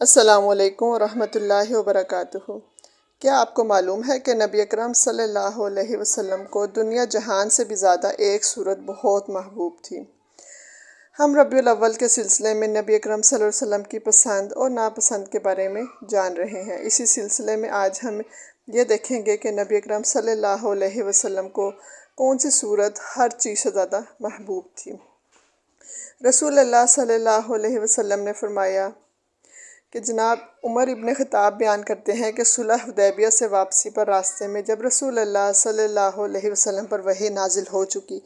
السلام علیکم ورحمۃ اللہ وبرکاتہ۔ کیا آپ کو معلوم ہے کہ نبی اکرم صلی اللہ علیہ وسلم کو دنیا جہان سے بھی زیادہ ایک صورت بہت محبوب تھی؟ ہم ربیع الاول کے سلسلے میں نبی اکرم صلی اللہ علیہ وسلم کی پسند اور ناپسند کے بارے میں جان رہے ہیں۔ اسی سلسلے میں آج ہم یہ دیکھیں گے کہ نبی اکرم صلی اللہ علیہ وسلم کو کون سی صورت ہر چیز سے زیادہ محبوب تھی۔ رسول اللہ صلی اللہ علیہ وسلم نے فرمایا کہ جناب عمر ابن خطاب بیان کرتے ہیں کہ صلح حدیبیہ سے واپسی پر راستے میں جب رسول اللہ صلی اللہ علیہ وسلم پر وحی نازل ہو چکی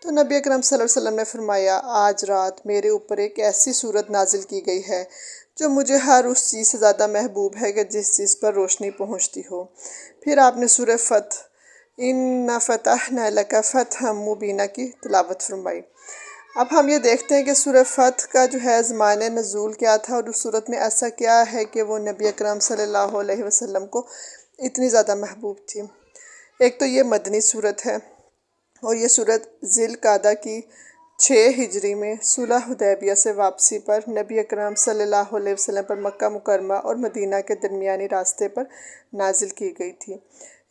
تو نبی اکرم صلی اللہ علیہ وسلم نے فرمایا، آج رات میرے اوپر ایک ایسی صورت نازل کی گئی ہے جو مجھے ہر اس چیز سے زیادہ محبوب ہے کہ جس چیز پر روشنی پہنچتی ہو۔ پھر آپ نے سورہ فتح اِنَّا فَتَحْنَا لَكَ فَتْحًا مُبِینًا کی تلاوت فرمائی۔ اب ہم یہ دیکھتے ہیں کہ سورہ فتح کا جو ہے زمانِ نزول کیا تھا اور اس صورت میں ایسا کیا ہے کہ وہ نبی اکرم صلی اللہ علیہ وسلم کو اتنی زیادہ محبوب تھی۔ ایک تو یہ مدنی صورت ہے اور یہ صورت ذی القعدہ کی 6 ہجری میں صلح حدیبیہ سے واپسی پر نبی اکرم صلی اللہ علیہ وسلم پر مکہ مکرمہ اور مدینہ کے درمیانی راستے پر نازل کی گئی تھی۔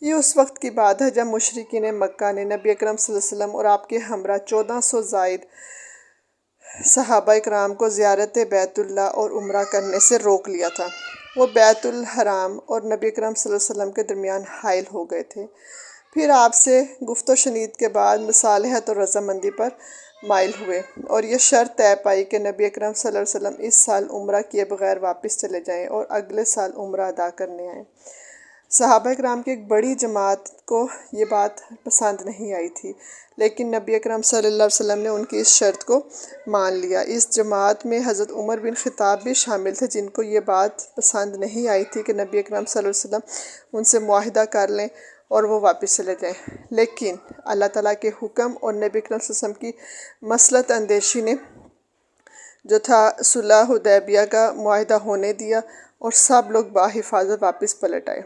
یہ اس وقت کی بات ہے جب مشرکین مکہ نے نبی اکرم صلی اللہ علیہ وسلم اور آپ کے ہمراہ 1400 زائد صحابہ اکرام کو زیارت بیت اللہ اور عمرہ کرنے سے روک لیا تھا۔ وہ بیت الحرام اور نبی اکرم صلی اللہ علیہ وسلم کے درمیان حائل ہو گئے تھے۔ پھر آپ سے گفت و شنید کے بعد مصالحت اور رضامندی پر مائل ہوئے اور یہ شرط طے پائی کہ نبی اکرم صلی اللہ علیہ وسلم اس سال عمرہ کیے بغیر واپس چلے جائیں اور اگلے سال عمرہ ادا کرنے آئیں۔ صحابہ اکرام کی ایک بڑی جماعت کو یہ بات پسند نہیں آئی تھی، لیکن نبی اکرم صلی اللہ علیہ وسلم نے ان کی اس شرط کو مان لیا۔ اس جماعت میں حضرت عمر بن خطاب بھی شامل تھے، جن کو یہ بات پسند نہیں آئی تھی کہ نبی اکرم صلی اللہ علیہ وسلم ان سے معاہدہ کر لیں اور وہ واپس چلے جائیں، لیکن اللہ تعالیٰ کے حکم اور نبی اکرم صلی اللہ علیہ وسلم کی مصلحت اندیشی نے جو تھا صلح حدیبیہ کا معاہدہ ہونے دیا اور سب لوگ بحفاظت واپس پلٹ آئے۔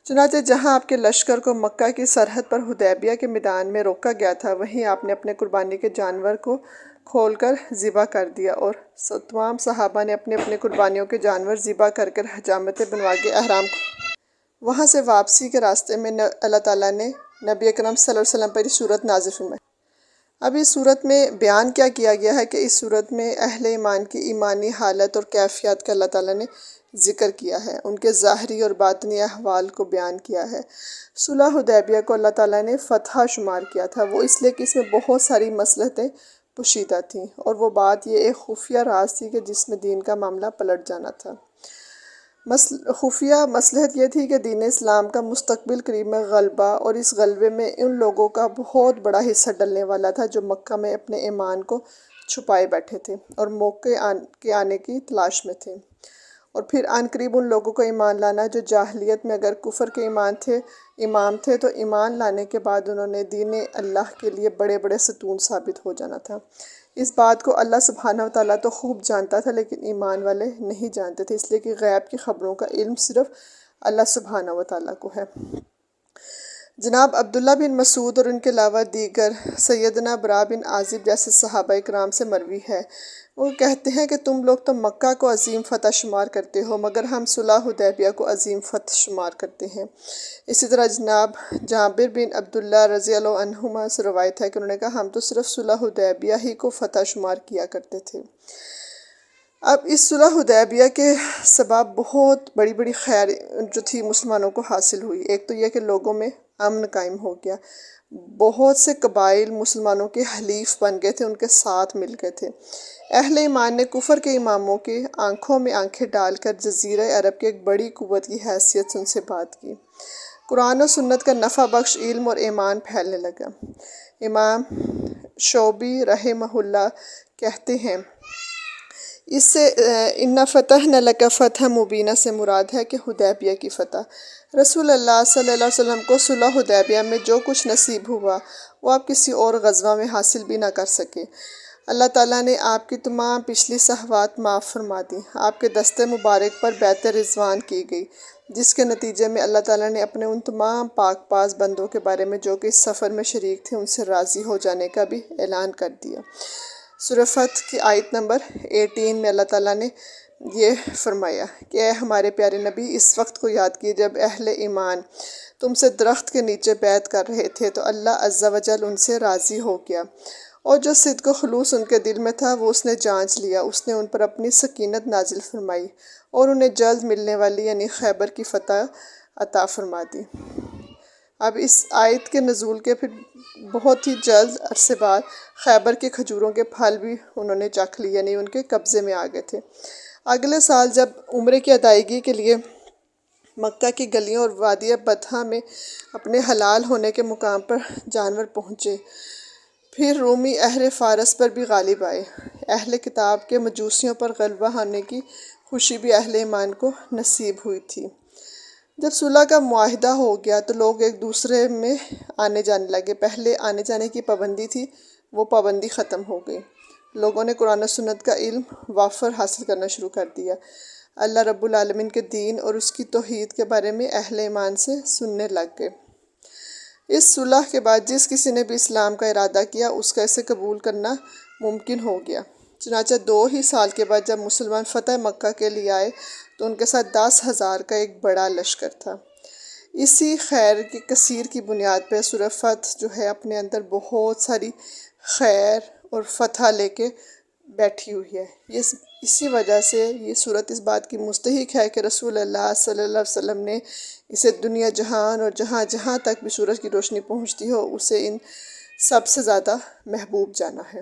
چنانچہ جہاں آپ کے لشکر کو مکہ کی سرحد پر حدیبیہ کے میدان میں روکا گیا تھا، وہیں آپ نے اپنے قربانی کے جانور کو کھول کر ذبح کر دیا اور تمام صحابہ نے اپنے اپنے قربانیوں کے جانور ذبح کر حجامتیں بنوا کے احرام کو وہاں سے واپسی کے راستے میں اللہ تعالیٰ نے نبی اکرم صلی اللہ علیہ وسلم پر یہ صورت نازل فرمائی۔ اب اس صورت میں بیان کیا کیا گیا ہے کہ اس صورت میں اہل ایمان کی ایمانی حالت اور کیفیت کا اللہ تعالیٰ نے ذکر کیا ہے، ان کے ظاہری اور باطنی احوال کو بیان کیا ہے۔ صلح حدیبیہ کو اللہ تعالیٰ نے فتح شمار کیا تھا، وہ اس لیے کہ اس میں بہت ساری مصلحتیں پوشیدہ تھیں، اور وہ بات یہ ایک خفیہ راز تھی کہ جس میں دین کا معاملہ پلٹ جانا تھا۔ خفیہ مصلحت یہ تھی کہ دین اسلام کا مستقبل قریب میں غلبہ، اور اس غلبے میں ان لوگوں کا بہت بڑا حصہ ڈلنے والا تھا جو مکہ میں اپنے ایمان کو چھپائے بیٹھے تھے اور موقع کے آنے کی تلاش میں تھے، اور پھر عن قریب ان لوگوں کو ایمان لانا جو جاہلیت میں اگر کفر کے امام تھے تو ایمان لانے کے بعد انہوں نے دین اللہ کے لیے بڑے بڑے ستون ثابت ہو جانا تھا۔ اس بات کو اللہ سبحانہ وتعالیٰ تو خوب جانتا تھا، لیکن ایمان والے نہیں جانتے تھے، اس لیے کہ غیب کی خبروں کا علم صرف اللہ سبحانہ وتعالیٰ کو ہے۔ جناب عبداللہ بن مسعود اور ان کے علاوہ دیگر سیدنا برا بن عازب جیسے صحابہ اکرام سے مروی ہے، وہ کہتے ہیں کہ تم لوگ تو مکہ کو عظیم فتح شمار کرتے ہو، مگر ہم صلح حدیبیہ کو عظیم فتح شمار کرتے ہیں۔ اسی طرح جناب جابر بن عبداللہ رضی اللہ عنہما سے روایت ہے کہ انہوں نے کہا، ہم تو صرف صلح حدیبیہ ہی کو فتح شمار کیا کرتے تھے۔ اب اس صلح حدیبیہ کے سبب بہت بڑی بڑی خیر جو تھی مسلمانوں کو حاصل ہوئی۔ ایک تو یہ کہ لوگوں میں امن قائم ہو گیا، بہت سے قبائل مسلمانوں کے حلیف بن گئے تھے، ان کے ساتھ مل گئے تھے۔ اہل ایمان نے کفر کے اماموں کی آنکھوں میں آنکھیں ڈال کر جزیرہ عرب کے ایک بڑی قوت کی حیثیت سے ان سے بات کی۔ قرآن و سنت کا نفع بخش علم اور ایمان پھیلنے لگا۔ امام شعبی رحمہ اللہ کہتے ہیں، اس سے اِنَّا فَتَحْنَا لَكَ فَتْحًا مُبِینًا سے مراد ہے کہ حدیبیہ کی فتح۔ رسول اللہ صلی اللہ علیہ وسلم کو صلح حدیبیہ میں جو کچھ نصیب ہوا وہ آپ کسی اور غزوہ میں حاصل بھی نہ کر سکے۔ اللہ تعالیٰ نے آپ کی تمام پچھلی صحوات معاف فرما دی، آپ کے دست مبارک پر بیعت رضوان کی گئی، جس کے نتیجے میں اللہ تعالیٰ نے اپنے ان تمام پاک پاس بندوں کے بارے میں جو کہ اس سفر میں شریک تھے ان سے راضی ہو جانے کا بھی اعلان کر دیا۔ سورہ فتح کی آیت نمبر 18 میں اللہ تعالیٰ نے یہ فرمایا کہ اے ہمارے پیارے نبی، اس وقت کو یاد کیے جب اہل ایمان تم سے درخت کے نیچے بیعت کر رہے تھے تو اللہ عز و جل ان سے راضی ہو گیا، اور جو صدق و خلوص ان کے دل میں تھا وہ اس نے جانچ لیا، اس نے ان پر اپنی سکینت نازل فرمائی اور انہیں جلد ملنے والی یعنی خیبر کی فتح عطا فرما دی۔ اب اس آیت کے نزول کے پھر بہت ہی جلد عرصے بعد خیبر کے کھجوروں کے پھل بھی انہوں نے چکھ لی، یعنی ان کے قبضے میں آ گئے تھے۔ اگلے سال جب عمرے کی ادائیگی کے لیے مکہ کی گلیوں اور وادی بطحا میں اپنے حلال ہونے کے مقام پر جانور پہنچے، پھر رومی اہل فارس پر بھی غالب آئے۔ اہل کتاب کے مجوسیوں پر غلبہ ہونے کی خوشی بھی اہل ایمان کو نصیب ہوئی تھی۔ جب صلح کا معاہدہ ہو گیا تو لوگ ایک دوسرے میں آنے جانے لگے۔ پہلے آنے جانے کی پابندی تھی، وہ پابندی ختم ہو گئی۔ لوگوں نے قرآن و سنت کا علم وافر حاصل کرنا شروع کر دیا، اللہ رب العالمین کے دین اور اس کی توحید کے بارے میں اہل ایمان سے سننے لگ گئے۔ اس صلح کے بعد جس کسی نے بھی اسلام کا ارادہ کیا اس کا اسے قبول کرنا ممکن ہو گیا۔ چنانچہ 2 ہی سال کے بعد جب مسلمان فتح مکہ کے لیے آئے تو ان کے ساتھ 10,000 کا ایک بڑا لشکر تھا۔ اسی خیر کی کثیر کی بنیاد پہ سورہ فتح جو ہے اپنے اندر بہت ساری خیر اور فتح لے کے بیٹھی ہوئی ہے۔ اسی وجہ سے یہ صورت اس بات کی مستحق ہے کہ رسول اللہ صلی اللہ علیہ وسلم نے اسے دنیا جہان اور جہاں جہاں تک بھی سورج کی روشنی پہنچتی ہو اسے ان سب سے زیادہ محبوب جانا ہے۔